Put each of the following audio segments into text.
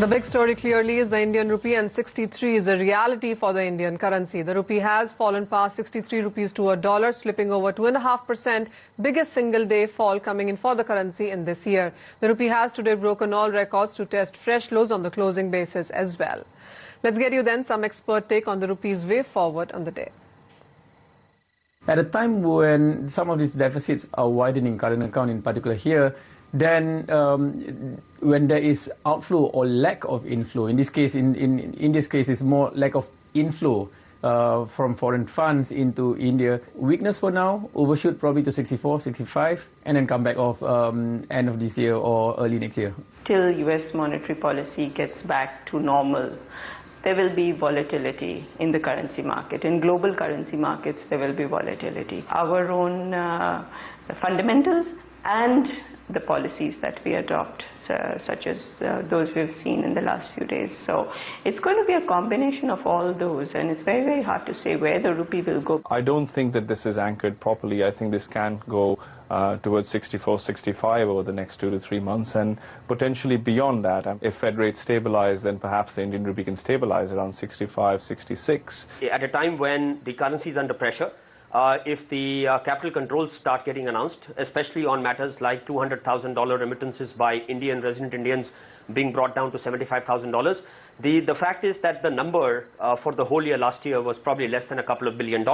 The big story clearly is the Indian rupee, and 63 is a reality for the Indian currency. The rupee has fallen past 63 rupees to a dollar, slipping over 2.5%, biggest single day fall coming in for the currency in this year. The rupee has today broken all records to test fresh lows on the closing basis as well. Let's get you then some expert take on the rupee's way forward on the day. At a time when some of these deficits are widening, current account in particular here, then when there is outflow or lack of inflow, in this case, in this case, it's more lack of inflow from foreign funds into India. Weakness for now, overshoot probably to 64, 65, and then come back off end of this year or early next year. Till US monetary policy gets back to normal, there will be volatility in the currency market. In global currency markets, there will be volatility. Our own fundamentals and the policies that we adopt, such as those we've seen in the last few days. So it's going to be a combination of all those, and it's very, very hard to say where the rupee will go. I don't think that this is anchored properly. I think this can go towards 64, 65 over the next 2 to 3 months, and potentially beyond that. If Fed rates stabilize, then perhaps the Indian rupee can stabilize around 65, 66. At a time when the currency is under pressure, if the capital controls start getting announced, especially on matters like $200,000 remittances by resident Indians being brought down to $75,000, the fact is that the number for the whole year last year was probably less than a couple of $1 billion.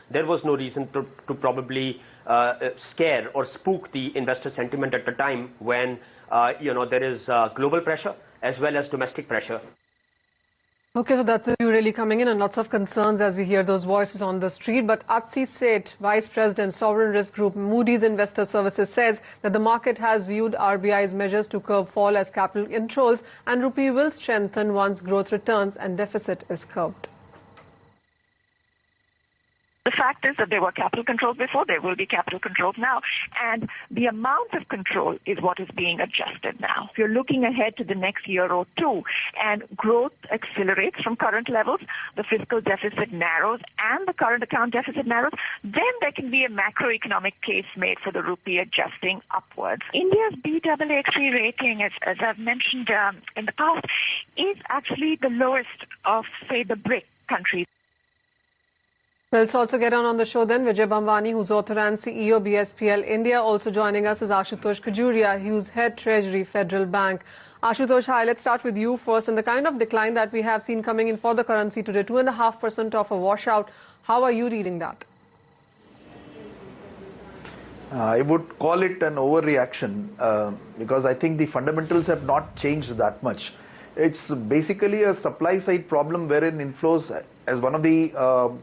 There was no reason to probably scare or spook the investor sentiment at the time when there is global pressure as well as domestic pressure. Okay, so that's really coming in, and lots of concerns as we hear those voices on the street. But Atsi Seth, Vice President, Sovereign Risk Group, Moody's Investor Services, says that the market has viewed RBI's measures to curb fall as capital controls, and rupee will strengthen once growth returns and deficit is curbed. The fact is that there were capital controls before, there will be capital controls now, and the amount of control is what is being adjusted now. If you're looking ahead to the next year or two and growth accelerates from current levels, the fiscal deficit narrows and the current account deficit narrows, then there can be a macroeconomic case made for the rupee adjusting upwards. India's Baa3 rating, as I've mentioned in the past, is actually the lowest of, say, the BRIC countries. Let's also get on the show then. Vijay Bambani, who's author and CEO BSPL India. Also joining us is Ashutosh Khajuria, who's head Treasury Federal Bank. Ashutosh, hi, let's start with you first. And the kind of decline that we have seen coming in for the currency today, 2.5% of a washout. How are you reading that? I would call it an overreaction because I think the fundamentals have not changed that much. It's basically a supply side problem wherein inflows, as one of the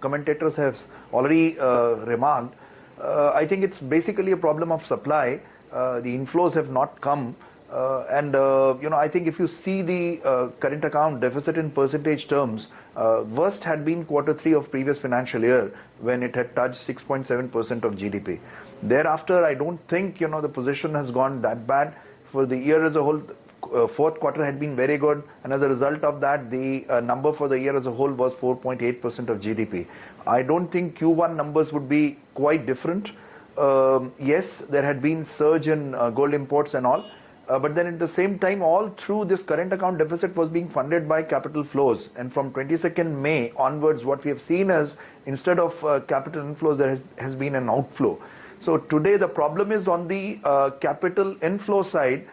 commentators has already remarked, I think it's basically a problem of supply. The inflows have not come, and I think if you see the current account deficit in percentage terms, worst had been Q3 of previous financial year when it had touched 6.7% of GDP. Thereafter, I don't think the position has gone that bad. For the year as a whole, fourth quarter had been very good, and as a result of that, the number for the year as a whole was 4.8% of GDP. I don't think Q1 numbers would be quite different. Yes, there had been surge in gold imports and all, but then at the same time, all through this current account deficit was being funded by capital flows. And from 22nd May onwards, what we have seen is instead of capital inflows, there has been an outflow. So today the problem is on the capital inflow side,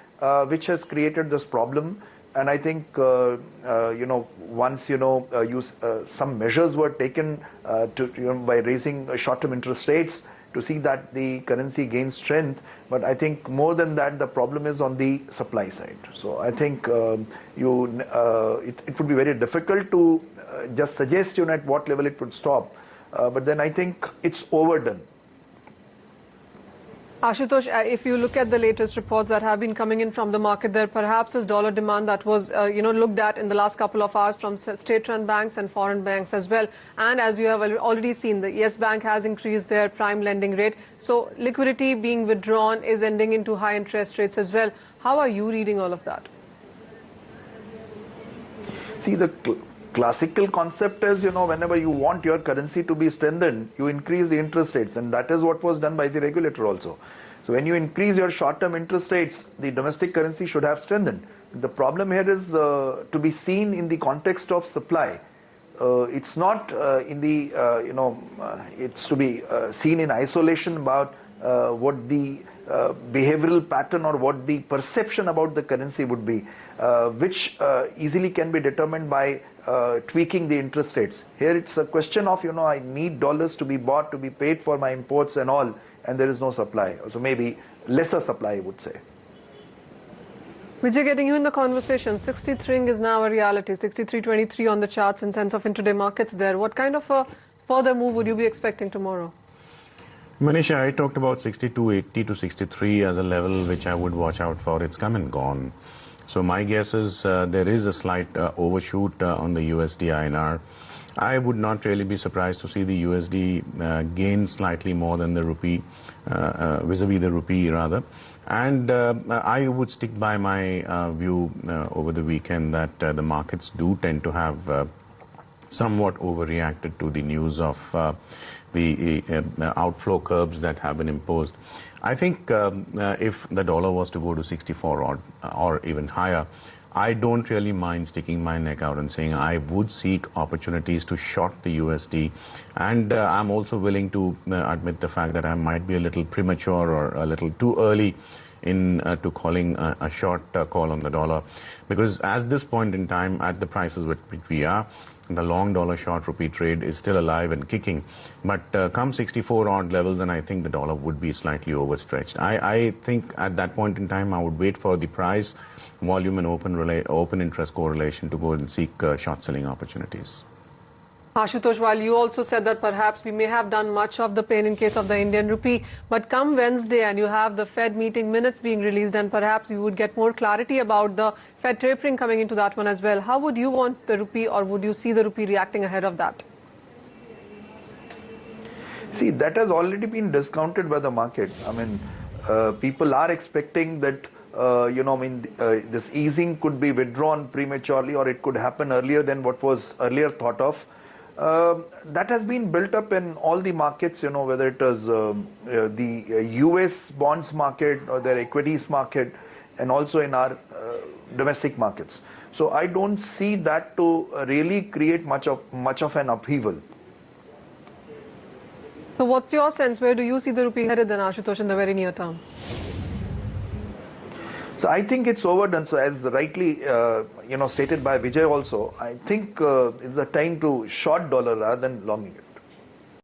which has created this problem. And I think once some measures were taken by raising short-term interest rates to see that the currency gains strength, but I think more than that, the problem is on the supply side. So I think it would be very difficult to just suggest at what level it would stop, but then I think it's overdone. Ashutosh, if you look at the latest reports that have been coming in from the market, there perhaps is dollar demand that was looked at in the last couple of hours from state-run banks and foreign banks as well. And as you have already seen, the Yes Bank has increased their prime lending rate. So liquidity being withdrawn is ending into high interest rates as well. How are you reading all of that? See, the classical concept is, whenever you want your currency to be strengthened, you increase the interest rates, and that is what was done by the regulator also. So when you increase your short-term interest rates, the domestic currency should have strengthened. The problem here is to be seen in the context of supply. It's not in the, it's to be seen in isolation about what the behavioral pattern or what the perception about the currency would be, which easily can be determined by tweaking the interest rates. Here it's a question of, I need dollars to be bought, to be paid for my imports and all, and there is no supply. So maybe lesser supply, I would say. Vijay, getting you in the conversation, 63 is now a reality, 63.23 on the charts in sense of intraday markets there. What kind of a further move would you be expecting tomorrow? Manisha, I talked about 62.80 to 63 as a level which I would watch out for. It's come and gone. So my guess is there is a slight overshoot on the USD INR. I would not really be surprised to see the USD gain slightly more than the rupee, vis-a-vis the rupee rather. And I would stick by my view over the weekend that the markets do tend to have somewhat overreacted to the news of the outflow curbs that have been imposed. I think if the dollar was to go to 64 or even higher, I don't really mind sticking my neck out and saying I would seek opportunities to short the USD, and I'm also willing to admit the fact that I might be a little premature or a little too early in to calling a short call on the dollar, because at this point in time, at the prices which we are, the long dollar short rupee trade is still alive and kicking. But come 64 odd levels, and I think the dollar would be slightly overstretched. I think at that point in time I would wait for the price, volume and open interest correlation to go and seek short selling opportunities. Ashutosh, while you also said that perhaps we may have done much of the pain in case of the Indian rupee, but come Wednesday and you have the Fed meeting minutes being released, and perhaps you would get more clarity about the Fed tapering coming into that one as well. How would you want the rupee, or would you see the rupee reacting ahead of that? See, that has already been discounted by the market. I mean, people are expecting that this easing could be withdrawn prematurely, or it could happen earlier than what was earlier thought of. That has been built up in all the markets, whether it is the US bonds market or their equities market, and also in our domestic markets. So I don't see that to really create much of an upheaval. So what's your sense? Where do you see the rupee headed then, Ashutosh, in the very near term? So I think it's overdone. So as rightly, stated by Vijay also, I think it's a time to short dollar rather than longing it.